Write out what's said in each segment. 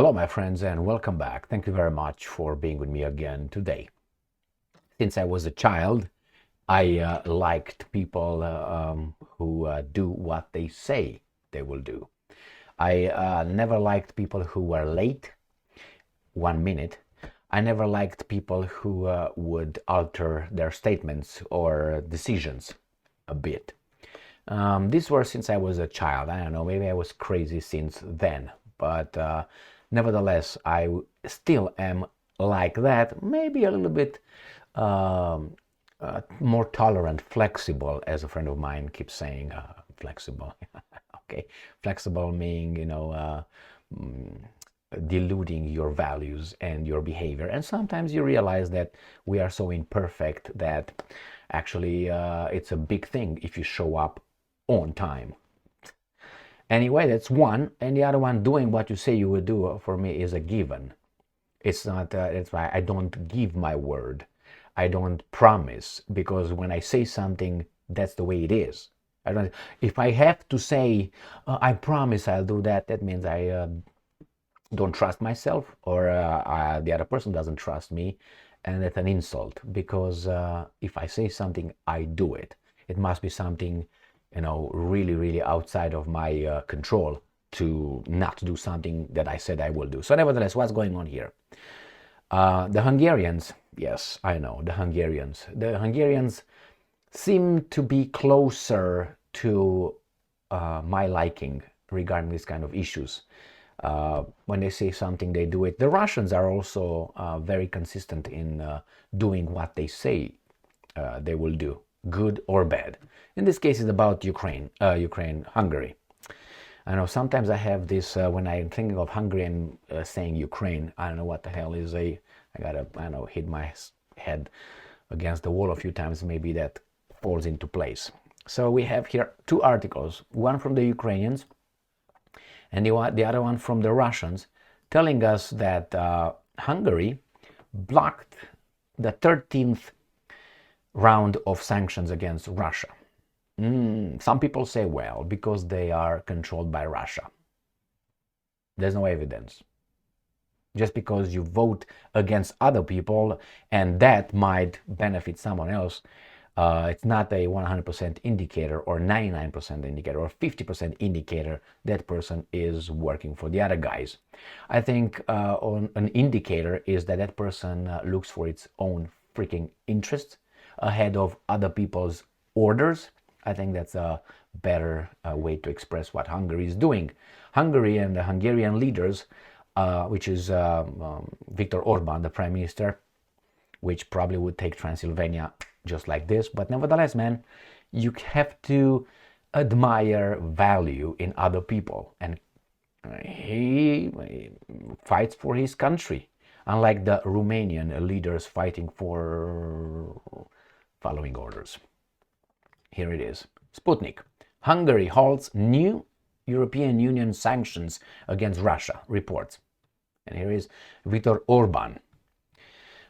Hello, my friends, and welcome back. Thank you very much for being with me again today. Since I was a child, I liked people who do what they say they will do. I never liked people who were late 1 minute. I never liked people who would alter their statements or decisions a bit. These were since I was a child. I don't know, maybe I was crazy since then, but nevertheless, I still am like that, maybe a little bit more tolerant, flexible, as a friend of mine keeps saying, flexible. Okay, flexible meaning, diluting your values and your behavior. And sometimes you realize that we are so imperfect that actually it's a big thing if you show up on time. Anyway, that's one. And the other one, doing what you say you will do, for me is a given. It's not, it's why I don't give my word. I don't promise, because when I say something, that's the way it is. I don't, if I have to say, I promise I'll do that, that means I don't trust myself, or the other person doesn't trust me, and that's an insult, because if I say something, I do it. It must be something, really, really outside of my control to not do something that I said I will do. So nevertheless, what's going on here? The Hungarians, yes, I know, the Hungarians seem to be closer to my liking regarding this kind of issues. When they say something, they do it. The Russians are also very consistent in doing what they say they will do, good or bad. In this case, it's about Ukraine, Hungary. I know sometimes I have this, when I'm thinking of Hungary and saying Ukraine, I don't know what the hell is I gotta, hit my head against the wall a few times, maybe that falls into place. So we have here two articles, one from the Ukrainians and the other one from the Russians, telling us that Hungary blocked the 13th round of sanctions against Russia. Some people say, well, because they are controlled by Russia. There's no evidence. Just because you vote against other people and that might benefit someone else, it's not a 100% indicator or 99% indicator or 50% indicator that person is working for the other guys. I think an indicator is that that person looks for its own freaking interests ahead of other people's orders. I think that's a better way to express what Hungary is doing. Hungary and the Hungarian leaders, which is Viktor Orban, the prime minister, which probably would take Transylvania just like this. But nevertheless, man, you have to admire value in other people. And he fights for his country, unlike the Romanian leaders fighting for following orders. Here it is. Sputnik. Hungary halts new European Union sanctions against Russia, reports. And here is Viktor Orban.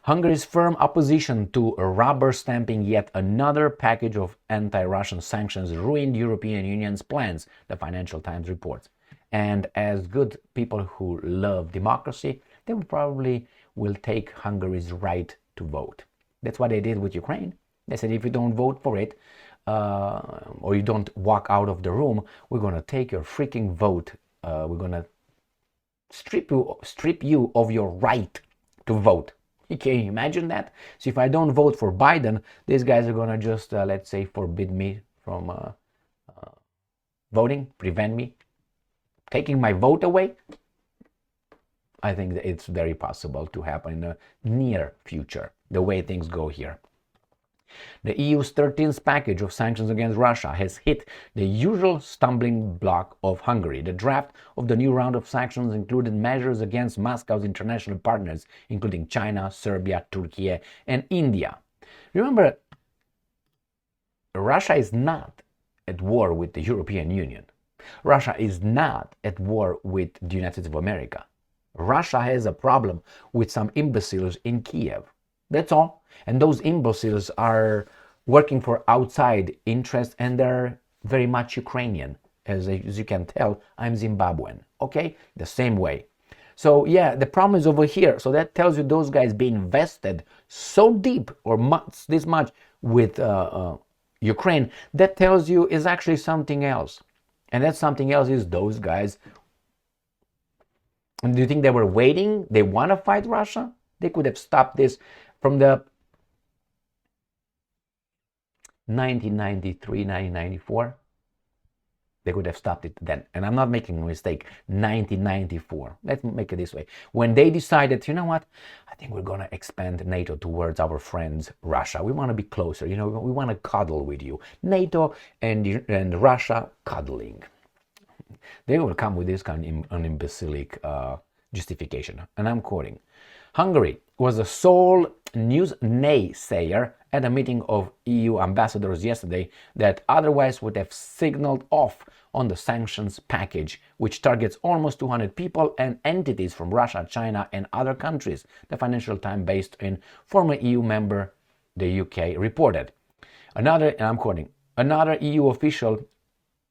Hungary's firm opposition to rubber stamping yet another package of anti-Russian sanctions ruined European Union's plans, the Financial Times reports. And as good people who love democracy, they probably will take Hungary's right to vote. That's what they did with Ukraine. They said, if you don't vote for it, or you don't walk out of the room, we're going to take your freaking vote. We're going to strip you of your right to vote. Can you imagine that? So if I don't vote for Biden, these guys are going to just, let's say, forbid me from voting, prevent me, taking my vote away. I think that it's very possible to happen in the near future, the way things go here. The EU's 13th package of sanctions against Russia has hit the usual stumbling block of Hungary. The draft of the new round of sanctions included measures against Moscow's international partners, including China, Serbia, Turkey, and India. Remember, Russia is not at war with the European Union. Russia is not at war with the United States of America. Russia has a problem with some imbeciles in Kiev. That's all. And those imbeciles are working for outside interests, and they're very much Ukrainian. As you can tell, I'm Zimbabwean. Okay? The same way. So yeah, the problem is over here. So that tells you those guys being invested so deep or this much with Ukraine. That tells you is actually something else, and that something else is those guys. And do you think they were waiting? They want to fight Russia? They could have stopped this from the 1993, 1994. They could have stopped it then. And I'm not making a mistake. 1994. Let's make it this way. When they decided, you know what? I think we're going to expand NATO towards our friends, Russia. We want to be closer. You know, we want to cuddle with you. NATO and Russia cuddling. They will come with this kind of an imbecilic justification. And I'm quoting. Hungary was the sole news naysayer at a meeting of EU ambassadors yesterday that otherwise would have signaled off on the sanctions package, which targets almost 200 people and entities from Russia, China, and other countries, the Financial Times, based in former EU member, the UK, reported. Another, and I'm quoting, another EU official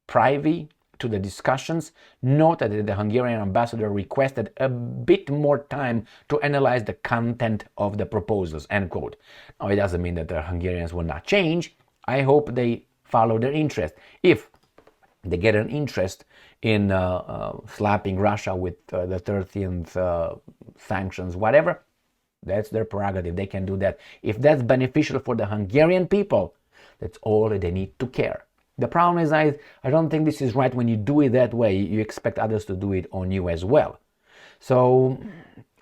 privy to the discussions noted that the Hungarian ambassador requested a bit more time to analyze the content of the proposals, end quote. Now, it doesn't mean that the Hungarians will not change. I hope they follow their interest. If they get an interest in slapping Russia with the 13th sanctions, whatever, that's their prerogative. They can do that. If that's beneficial for the Hungarian people, that's all they need to care. The problem is I don't think this is right. When you do it that way, you expect others to do it on you as well. So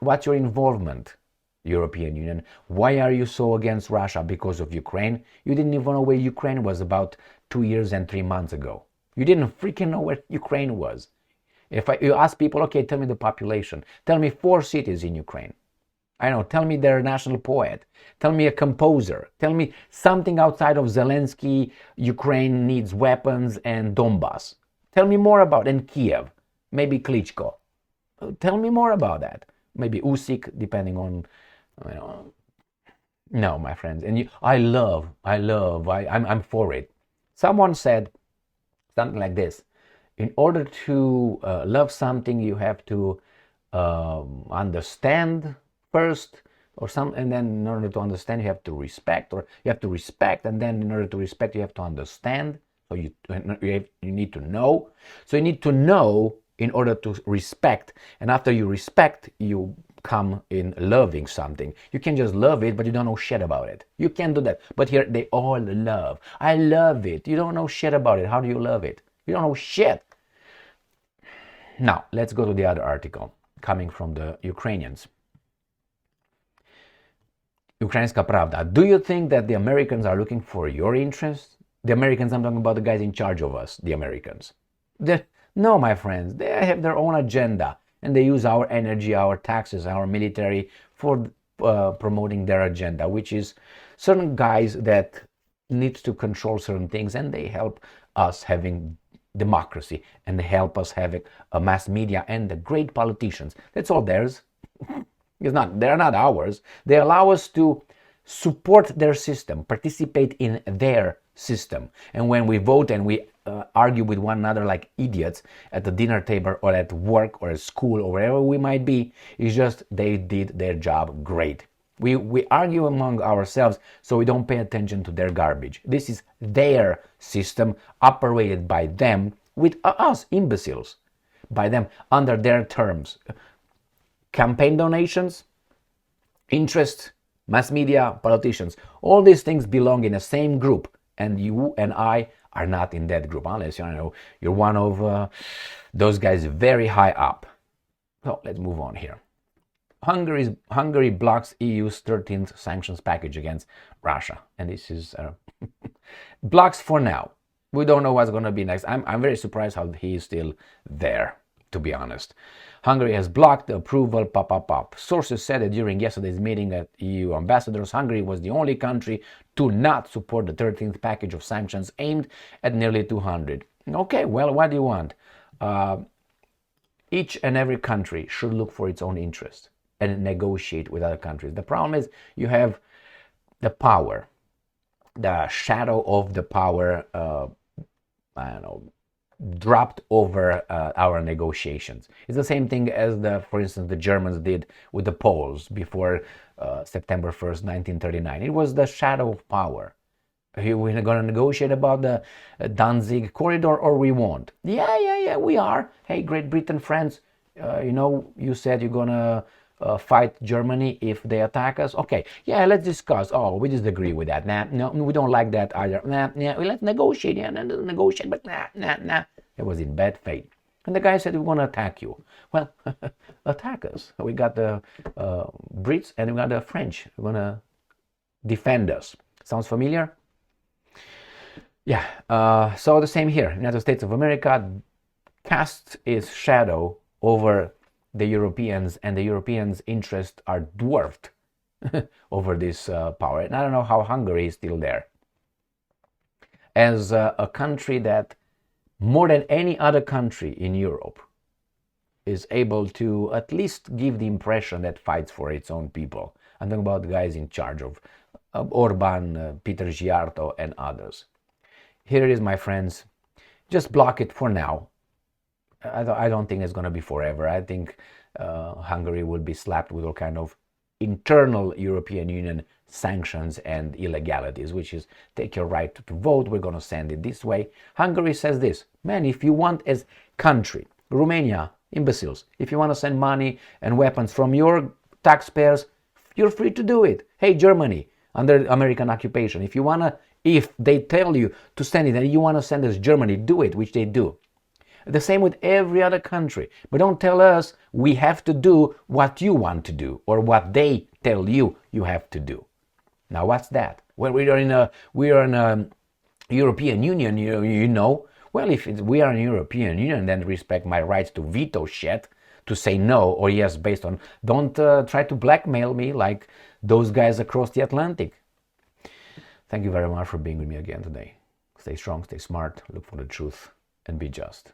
what's your involvement, European Union? Why are you so against Russia? Because of Ukraine? You didn't even know where Ukraine was about 2 years and 3 months ago. You didn't freaking know where Ukraine was. If you ask people, okay, tell me the population. Tell me 4 cities in Ukraine. I know, tell me their national poet. Tell me a composer. Tell me something outside of Zelensky, Ukraine needs weapons, and Donbass. Tell me more about, and Kiev, maybe Klitschko. Tell me more about that. Maybe Usyk, depending on, you know. No, my friends. And I'm for it. Someone said something like this. In order to love something, you have to understand first, and then in order to understand, you have to respect, or you have to respect, and then in order to respect, you have to understand. So you need to know. So you need to know in order to respect, and after you respect, you come in loving something. You can just love it, but you don't know shit about it. You can't do that. But here they all love. I love it. You don't know shit about it. How do you love it? You don't know shit. Now let's go to the other article coming from the Ukrainians. Ukrainska Pravda. Do you think that the Americans are looking for your interests? The Americans, I'm talking about the guys in charge of us, the Americans. No, my friends, they have their own agenda, and they use our energy, our taxes, our military for promoting their agenda, which is certain guys that need to control certain things, and they help us having democracy, and they help us having a mass media and the great politicians. That's all theirs. They're not ours. They allow us to support their system, participate in their system. And when we vote and we argue with one another like idiots at the dinner table or at work or at school or wherever we might be, it's just they did their job great. We argue among ourselves so we don't pay attention to their garbage. This is their system operated by them with us imbeciles, by them under their terms. Campaign donations, interest, mass media, politicians, all these things belong in the same group, and you and I are not in that group unless you're one of those guys very high up. So let's move on here. Hungary blocks EU's 13th sanctions package against Russia, and this is blocks for now. We don't know what's going to be next. I'm very surprised how he is still there, to be honest. Hungary has blocked the approval. Sources said that during yesterday's meeting at EU ambassadors, Hungary was the only country to not support the 13th package of sanctions aimed at nearly 200. Okay, well, what do you want? Each and every country should look for its own interest and negotiate with other countries. The problem is you have the power, the shadow of the power, dropped over our negotiations. It's the same thing as for instance, the Germans did with the Poles before September 1st, 1939. It was the shadow of power. We're going to negotiate about the Danzig corridor, or we won't. Yeah, we are. Hey, Great Britain, France, you said you're going to fight Germany if they attack us. Okay, yeah, let's discuss. Oh, we disagree with that. Nah, no, we don't like that either. Nah, let's negotiate. Yeah, negotiate, but nah. It was in bad faith. And the guy said, we want to attack you. Well, attack us. We got the Brits and we got the French. We're going to defend us. Sounds familiar? Yeah, so the same here. United States of America casts its shadow over the Europeans, and the Europeans' interests are dwarfed over this power. And I don't know how Hungary is still there. As a country that, more than any other country in Europe, is able to at least give the impression that fights for its own people. I'm talking about the guys in charge of Orban, Peter Giarto, and others. Here it is, my friends. Just block it for now. I don't think it's going to be forever. I think Hungary will be slapped with all kind of internal European Union sanctions and illegalities, which is take your right to vote, we're going to send it this way. Hungary says this, man, if you want as country, Romania, imbeciles, if you want to send money and weapons from your taxpayers, you're free to do it. Hey, Germany, under American occupation, if they tell you to send it and you want to send us Germany, do it, which they do. The same with every other country. But don't tell us we have to do what you want to do or what they tell you you have to do. Now, what's that? Well, we are in a European Union, you know. Well, if we are in European Union, then respect my rights to veto shit, to say no or yes based on. Don't try to blackmail me like those guys across the Atlantic. Thank you very much for being with me again today. Stay strong, stay smart, look for the truth, and be just.